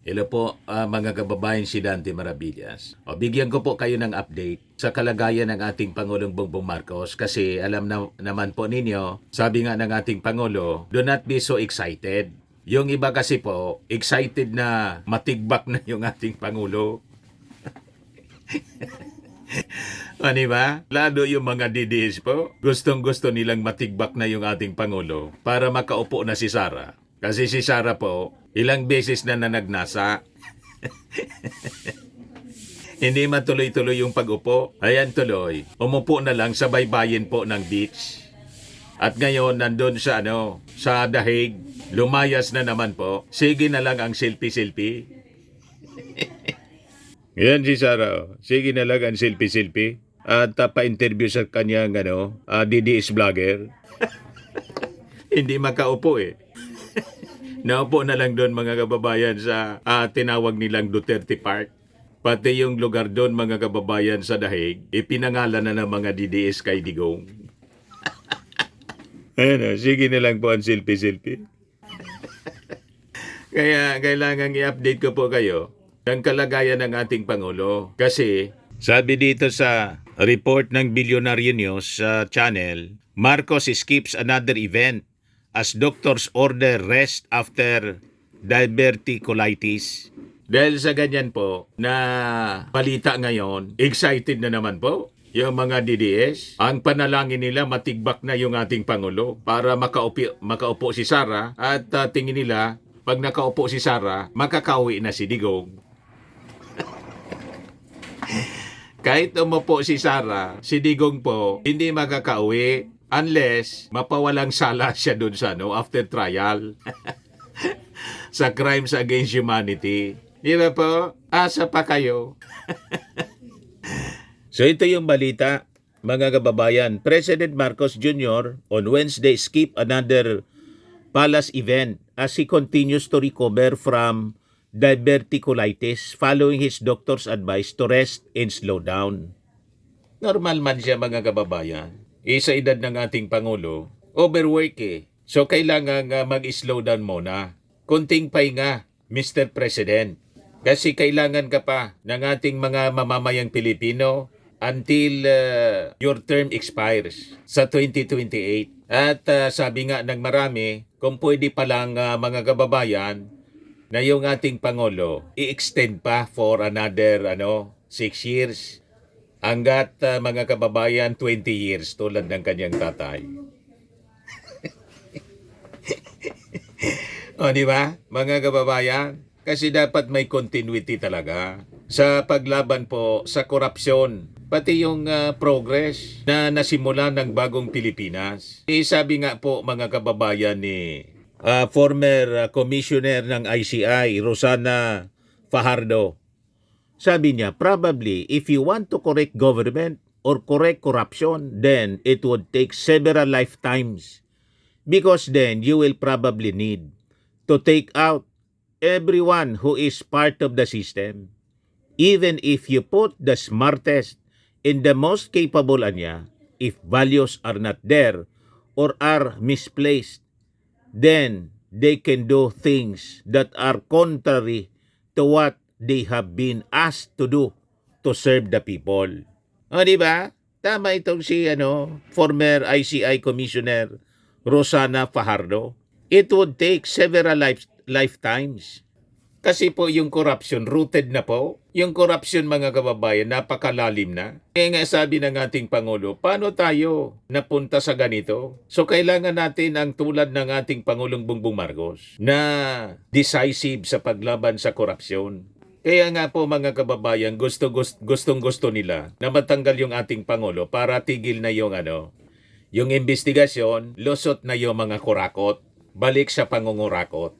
Hello po mga kababayan, si Dante Maravillas. Bigyan ko po kayo ng update sa kalagayan ng ating Pangulong Bongbong Marcos kasi alam naman po ninyo, sabi nga ng ating Pangulo, do not be so excited. Yung iba kasi po, excited na matigbak na yung ating Pangulo. Diba? Lalo yung mga DDS po, gustong-gusto nilang matigbak na yung ating Pangulo para makaupo na si Sara. Kasi si Sara po, ilang beses na nagnasa. Hindi matuloy-tuloy yung pag-upo. Ayan tuloy. Umupo na lang sa baybayin po ng beach. At ngayon nandun sa sa dahig. Lumayas na naman po. Sige na lang ang selfie-selfie. Yan si Sara. Sige na lang ang selfie-selfie. At pa-interview sa kanyang DDS vlogger. Hindi makaupo eh. Naupo na lang doon mga kababayan sa tinawag nilang Duterte Park. Pati yung lugar doon mga kababayan sa dahig, ipinangalan na ng mga DDS kay Digong. Ayan sige na lang po ang selfie-selfie. Kaya kailangan i-update ko po kayo ng kalagayan ng ating Pangulo. Kasi sabi dito sa report ng Billionaire News channel, Marcos skips another event as doctors order rest after diverticulitis. Dahil sa ganyan po na balita ngayon, excited na naman po yung mga DDS. Ang panalangin nila matigbak na yung ating Pangulo para makaupo si Sara at tingin nila pag nakaupo si Sara, makakauwi na si Digong. Kahit umupo si Sara, si Digong po hindi makakauwi unless mapawalang sala siya dun sa after trial sa crimes against humanity. Di ba po? Asa pa kayo? So ito yung balita, mga kababayan. President Marcos Jr. on Wednesday skip another palace event as he continues to recover from diverticulitis following his doctor's advice to rest and slow down. Normal man siya mga kababayan. Sa edad ng ating Pangulo, overwork eh. So kailangan mag-slow down muna. Kunting pahinga, Mr. President. Kasi kailangan ka pa ng ating mga mamamayang Pilipino until your term expires sa 2028. At sabi nga ng marami, kung pwede pa lang mga kababayan, na yung ating Pangulo i-extend pa for another 6 years. Hanggat mga kababayan 20 years tulad ng kanyang tatay. Di ba? Mga kababayan, kasi dapat may continuity talaga sa paglaban po sa korupsyon. Pati yung progress na nasimula ng bagong Pilipinas. Sabi nga po mga kababayan ni former commissioner ng ICI, Rosana Fajardo, sabi niya, probably if you want to correct government or correct corruption, then it would take several lifetimes. Because then you will probably need to take out everyone who is part of the system. Even if you put the smartest and the most capable anya, if values are not there or are misplaced, then they can do things that are contrary to what they have been asked to do to serve the people. Di ba? Tama itong si former ICI Commissioner Rosana Fajardo. It would take several lifetimes. Kasi po yung corruption, rooted na po. Yung corruption mga kababayan, napakalalim na. Kaya nga sabi ng ating Pangulo, paano tayo napunta sa ganito? So kailangan natin ang tulad ng ating Pangulong Bongbong Marcos na decisive sa paglaban sa corruption. Kaya nga po mga kababayan, gustong-gusto nila na matanggal yung ating Pangulo para tigil na yung yung investigasyon, lusot na yung mga kurakot, balik sa pangungurakot.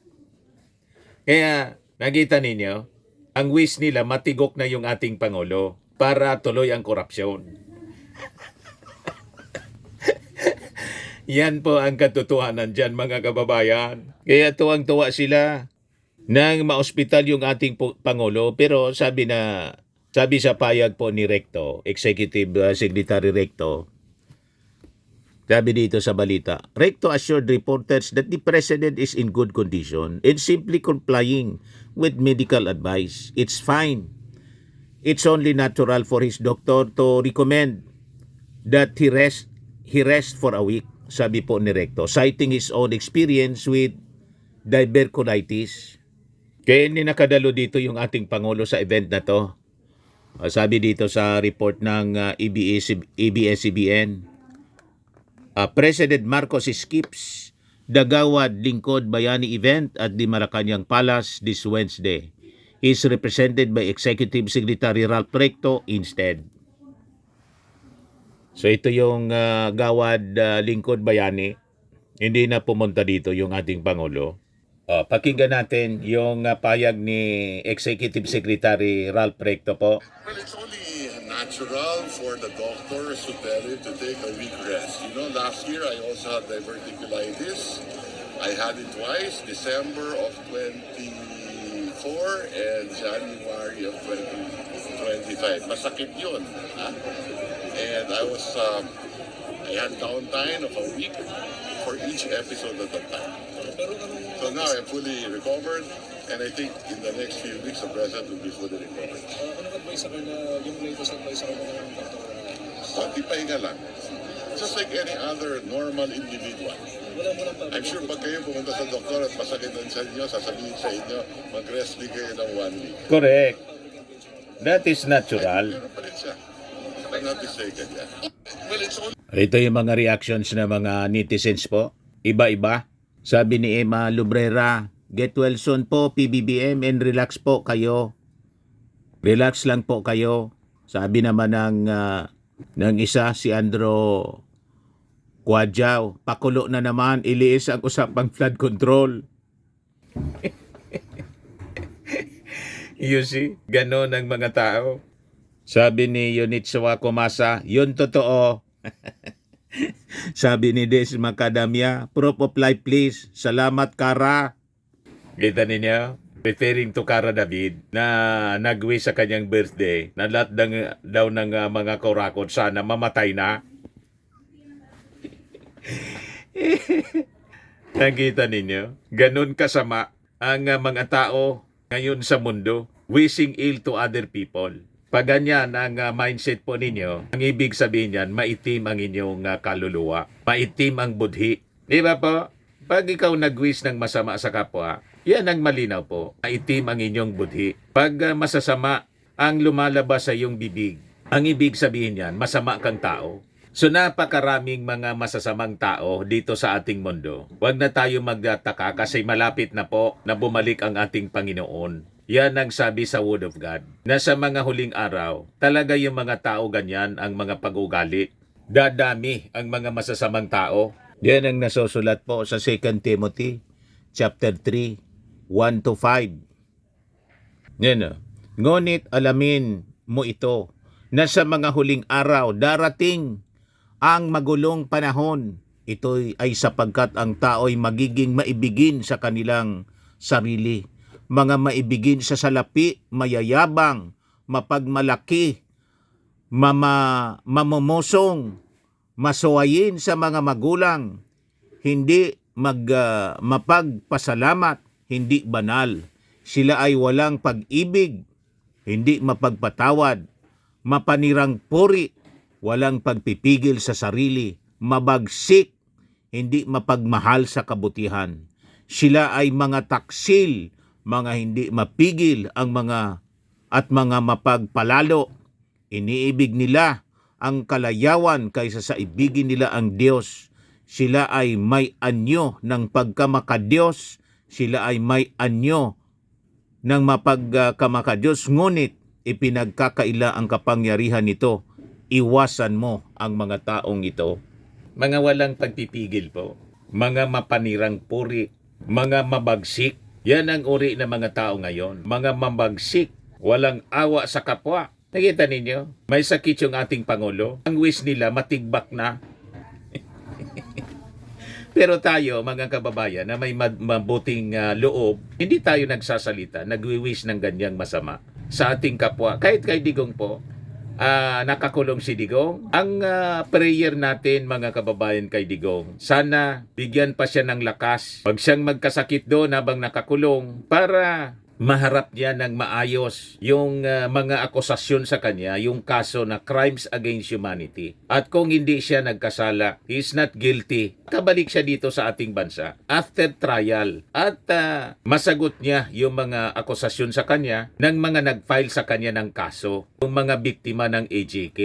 Kaya nakita ninyo, ang wish nila matigok na yung ating Pangulo para tuloy ang korupsyon. Yan po ang katotohanan dyan mga kababayan. Kaya tuwang-tuwa sila nang maospital yung ating Pangulo, pero sabi sa payag po ni Recto, Executive Secretary Recto, Sabi dito sa balita, Recto assured reporters that the president is in good condition and simply complying with medical advice. It's fine. It's only natural for his doctor to recommend that he rest for a week, sabi po ni Recto, citing his own experience with diverculitis. Kaya hindi nakadalo dito yung ating Pangulo sa event na to. Sabi dito sa report ng ABS-CBN, President Marcos skips the Gawad Lingkod Bayani event at the Malacanang Palace this Wednesday. He is represented by Executive Secretary Ralph Recto instead. So ito yung Gawad Lingkod Bayani. Hindi na pumunta dito yung ating Pangulo. Pakinggan natin yung payag ni Executive Secretary Ralph Recto po. Well, it's only natural for the doctors to tell him to take a week rest. You know, last year I also had diverticulitis. I had it twice, December of 24 and January of 2025. Masakit yun. Ha? And I had downtime of a week for each episode at a time. So now I'm fully recovered, and I think in the next few weeks the president will be fully recovered. Anong advice sa kanya, yung latest advice sa kanya ng Dr. Konti pahinga lang. Just like any other normal individual. I'm sure pag kayo pumunta sa doktor at masakit din sa inyo, sasabihin sa inyo, mag-rest din kayo ng 1 week. Correct. That is natural. Pero pa rin siya. I'm not mistaken yan. Well, it's only... Ito yung mga reactions ng mga netizens po. Iba-iba. Sabi ni Emma Lubrera, get well soon po PBBM and relax po kayo. Relax lang po kayo. Sabi naman ng isa, si Andro Cuadjao, pakulo na naman, iliis ang usapang flood control. You see, ganon ang mga tao. Sabi ni Yunitsuwa Kumasa, yun totoo. Sabi ni Des Macadamia, proof of life please. Salamat Kara. Kita ninyo? Referring to Kara David na nag-wish sa kanyang birthday na lahat daw ng mga kurakot sana mamatay na. Nakita ninyo? Ganun kasama ang mga tao ngayon sa mundo, wishing ill to other people. Pag ganyan ang mindset po ninyo, ang ibig sabihin yan, maitim ang inyong kaluluwa. Maitim ang budhi. Di ba po? Pag ikaw nag-wish ng masama sa kapwa, yan ang malinaw po. Maitim ang inyong budhi. Pag masasama ang lumalabas sa iyong bibig, ang ibig sabihin yan, masama kang tao. So napakaraming mga masasamang tao dito sa ating mundo. Huwag na tayo magtataka kasi malapit na po na bumalik ang ating Panginoon. Yan ang sabi sa Word of God. Na sa mga huling araw, talaga yung mga tao ganyan ang mga pag-ugali. Dadami ang mga masasamang tao. Yan ang nasusulat po sa 2 Timothy chapter 3, 1-5. Yan. Ngunit alamin mo ito, na sa mga huling araw darating ang magulong panahon. Ito ay sapagkat ang tao ay magiging maibigin sa kanilang sarili. Mga maibigin sa salapi, mayayabang, mapagmalaki, mamumosong, masuwayin sa mga magulang, hindi mapagpasalamat, hindi banal. Sila ay walang pag-ibig, hindi mapagpatawad, mapanirang puri, walang pagpipigil sa sarili, mabagsik, hindi mapagmahal sa kabutihan. Sila ay mga taksil, mga hindi mapigil ang mga mapagpalalo. Iniibig nila ang kalayawan kaysa sa ibigin nila ang Diyos. Sila ay may anyo ng pagkamakadiyos. Sila ay may anyo ng mapagkamakadiyos. Ngunit ipinagkakaila ang kapangyarihan nito. Iwasan mo ang mga taong ito. Mga walang pagpipigil po. Mga mapanirang puri. Mga mabagsik. Yan ang uri ng mga tao ngayon. Mga mabagsik. Walang awa sa kapwa. Nakita ninyo? May sakit yung ating Pangulo. Ang wish nila matigbak na. Pero tayo, mga kababayan, na may mabuting loob, hindi tayo nagsasalita, nagwi-wish ng ganyang masama sa ating kapwa. Kahit kay Digong po, nakakulong si Digong. Ang prayer natin mga kababayan kay Digong, sana bigyan pa siya ng lakas pag siyang magkasakit doon habang nakakulong para maharap niya ng maayos yung mga akusasyon sa kanya, yung kaso na crimes against humanity. At kung hindi siya nagkasala, he is not guilty, kabalik siya dito sa ating bansa after trial at masagot niya yung mga akusasyon sa kanya ng mga nag-file sa kanya ng kaso, yung mga biktima ng AJK.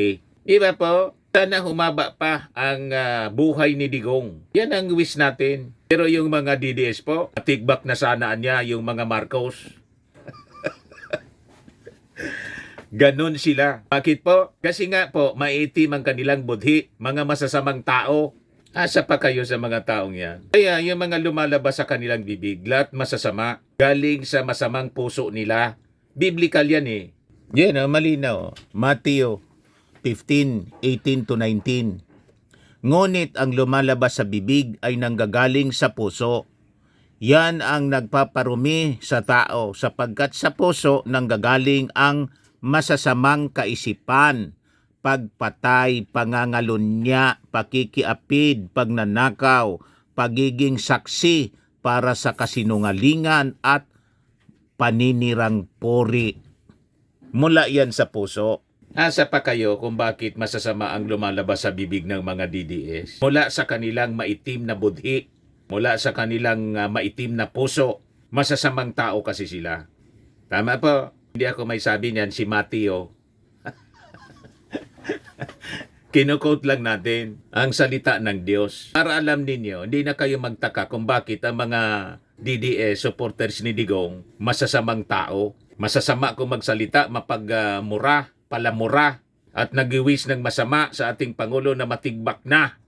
Diba po? Sana humaba pa ang buhay ni Digong. Yan ang wish natin. Pero yung mga DDS po, tigbak na sana niya yung mga Marcos. Ganon sila. Bakit po? Kasi nga po, maitim ang kanilang budhi, mga masasamang tao. Asa pa kayo sa mga taong yan? Kaya yung mga lumalabas sa kanilang bibig, lahat masasama, galing sa masamang puso nila. Biblical yan eh. Yan malinaw. Mateo 15:18 to 19. Ngunit ang lumalabas sa bibig ay nanggagaling sa puso. Yan ang nagpaparumi sa tao sapagkat sa puso nanggagaling ang masasamang kaisipan, pagpatay, pangangalunya, pakikiapid, pagnanakaw, pagiging saksi para sa kasinungalingan at paninirang puri. Mula yan sa puso. Asa pa kayo kung bakit masasama ang lumalabas sa bibig ng mga DDS? Mula sa kanilang maitim na budhi, mula sa kanilang maitim na puso, masasamang tao kasi sila. Tama po. Hindi ako may sabi niyan, si Mateo. Kinukot lang natin ang salita ng Diyos. Para alam ninyo, hindi na kayo magtaka kung bakit ang mga DDS supporters ni Digong masasamang tao. Masasama kung magsalita, mapagmura, palamura, at nag-wish ng masama sa ating Pangulo na matigbak na.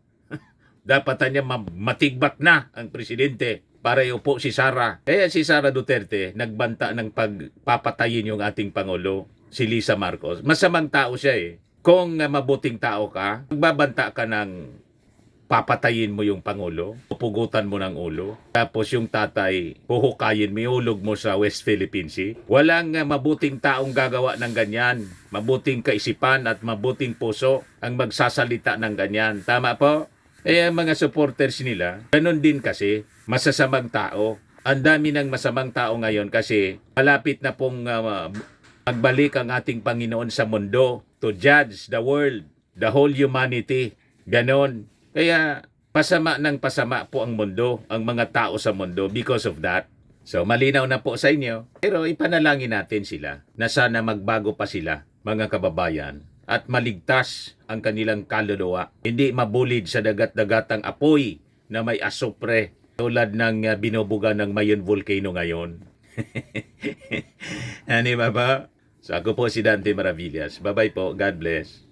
Dapat niya matigbak na ang presidente para iupo si Sara. Kaya si Sara Duterte nagbanta ng pagpapatayin yung ating Pangulo, si Lisa Marcos. Masamang tao siya eh. Kung mabuting tao ka, magbabanta ka ng papatayin mo yung Pangulo, pupugutan mo ng ulo, tapos yung tatay, huhukayin mo, iulog mo sa West Philippine Sea. Walang mabuting taong gagawa ng ganyan. Mabuting kaisipan at mabuting puso ang magsasalita ng ganyan. Tama po? Mga supporters nila, ganun din kasi, masasamang tao. Ang dami ng masamang tao ngayon kasi malapit na pong magbalik ang ating Panginoon sa mundo to judge the world, the whole humanity. Ganon. Kaya pasama ng pasama po ang mundo, ang mga tao sa mundo because of that. So malinaw na po sa inyo. Pero ipanalangin natin sila na sana magbago pa sila, mga kababayan, at maligtas ang kanilang kaluluwa. Hindi mabulid sa dagat-dagatang apoy na may asupre tulad ng binubuga ng Mayon Volcano ngayon. Ano ba? So ako po si Dante Maravillas. Bye-bye po. God bless.